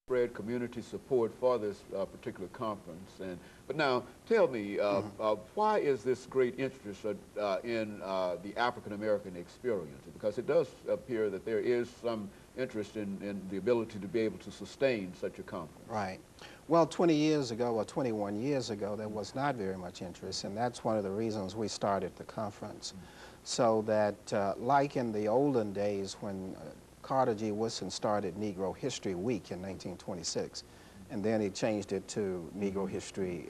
spread community support for this particular conference. But now, tell me, why is this great interest in the African American experience? Because it does appear that there is some interest in the ability to be able to sustain such a conference. Right. Well, 20 years ago or 21 years ago, there was not very much interest, and that's one of the reasons we started the conference. So that, like in the olden days when Carter G. Woodson started Negro History Week in 1926, and then he changed it to Negro History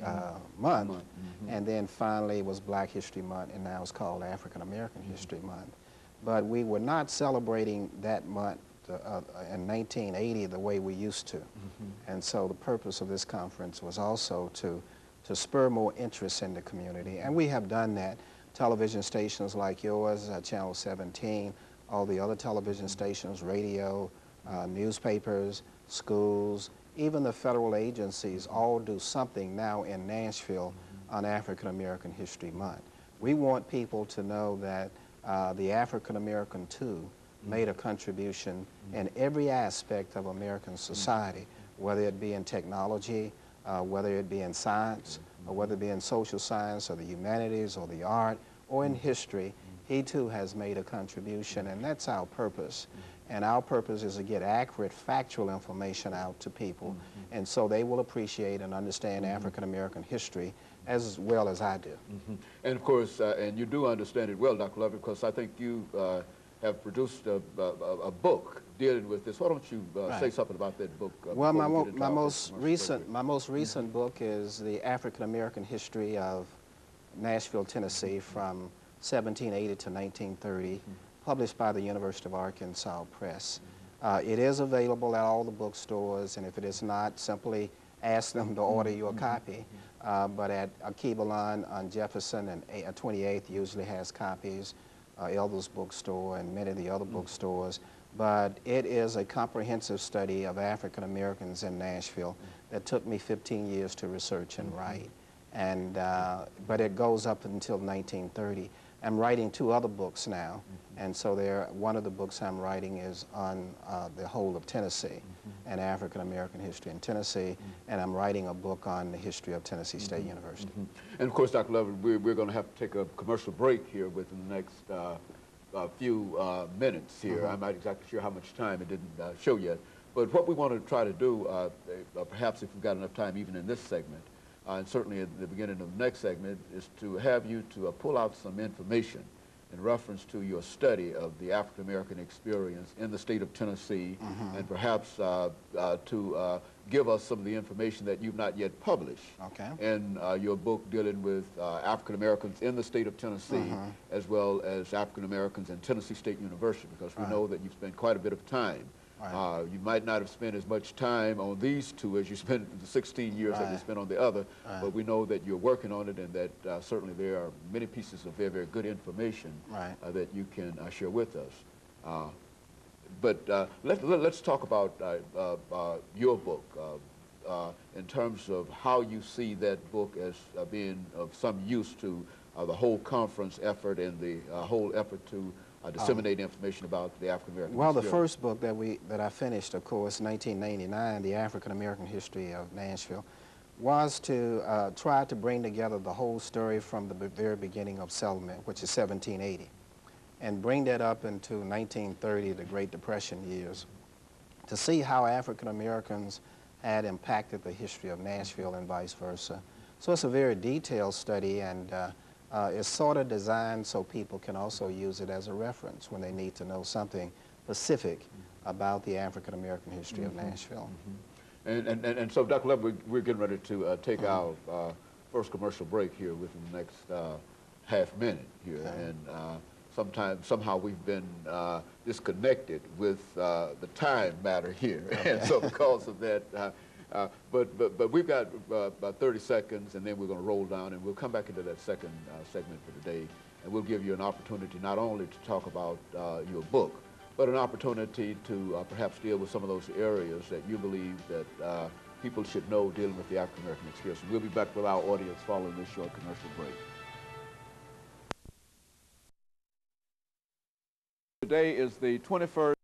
Month, and then finally it was Black History Month, and now it's called African American History Month. But we were not celebrating that month in 1980 the way we used to. And so the purpose of this conference was also to spur more interest in the community, and we have done that. Television stations like yours, Channel 17, all the other television stations, radio, newspapers, schools, even the federal agencies all do something now in Nashville on African American History Month. We want people to know that the African American too made a contribution in every aspect of American society, whether it be in technology, whether it be in science, or whether it be in social science or the humanities or the art or in history. He too has made a contribution, and that's our purpose. And our purpose is to get accurate, factual information out to people, and so they will appreciate and understand African American history as well as I do. And of course, and you do understand it well, Dr. Lovett, because I think you have produced a book dealing with this. Why don't you say something about that book? Well, my most recent book is the African American history of Nashville, Tennessee, from 1780 to 1930, published by the University of Arkansas Press. It is available at all the bookstores, and if it is not, simply ask them to order you a copy. But at Akibalon on Jefferson and 28th usually has copies, Elder's Bookstore and many of the other bookstores. But it is a comprehensive study of African Americans in Nashville that took me 15 years to research and write. And, but it goes up until 1930. I'm writing 2 other books now, and so one of the books I'm writing is on the whole of Tennessee and African American history in Tennessee, and I'm writing a book on the history of Tennessee State University. And of course, Dr. Lovett, we're going to have to take a commercial break here within the next few minutes here. I'm not exactly sure how much time, it didn't show yet, but what we want to try to do, perhaps if we've got enough time even in this segment, and certainly at the beginning of the next segment, is to have you to pull out some information in reference to your study of the African American experience in the state of Tennessee, and perhaps to give us some of the information that you've not yet published in your book dealing with African Americans in the state of Tennessee, as well as African Americans in Tennessee State University, because we know that you've spent quite a bit of time. You might not have spent as much time on these 2 as you spent the 16 years that you spent on the other, but we know that you're working on it, and that certainly there are many pieces of very, very good information that you can share with us. But let's talk about your book in terms of how you see that book as being of some use to the whole conference effort and the whole effort to disseminate information about the African American Well, the first book that I finished, of course, 1999, The African American History of Nashville, was to try to bring together the whole story from the very beginning of settlement, which is 1780, and bring that up into 1930, the Great Depression years, to see how African Americans had impacted the history of Nashville and vice versa. So it's a very detailed study, and it's sort of designed so people can also use it as a reference when they need to know something specific about the African American history of Nashville. And so, Dr. Lovett, we're getting ready to take our first commercial break here within the next half minute here, and somehow we've been disconnected with the time matter here, and so because of that. But we've got about 30 seconds, and then we're going to roll down, and we'll come back into that second segment for today, and we'll give you an opportunity not only to talk about your book, but an opportunity to perhaps deal with some of those areas that you believe that people should know dealing with the African American experience. We'll be back with our audience following this short commercial break. Today is the 21st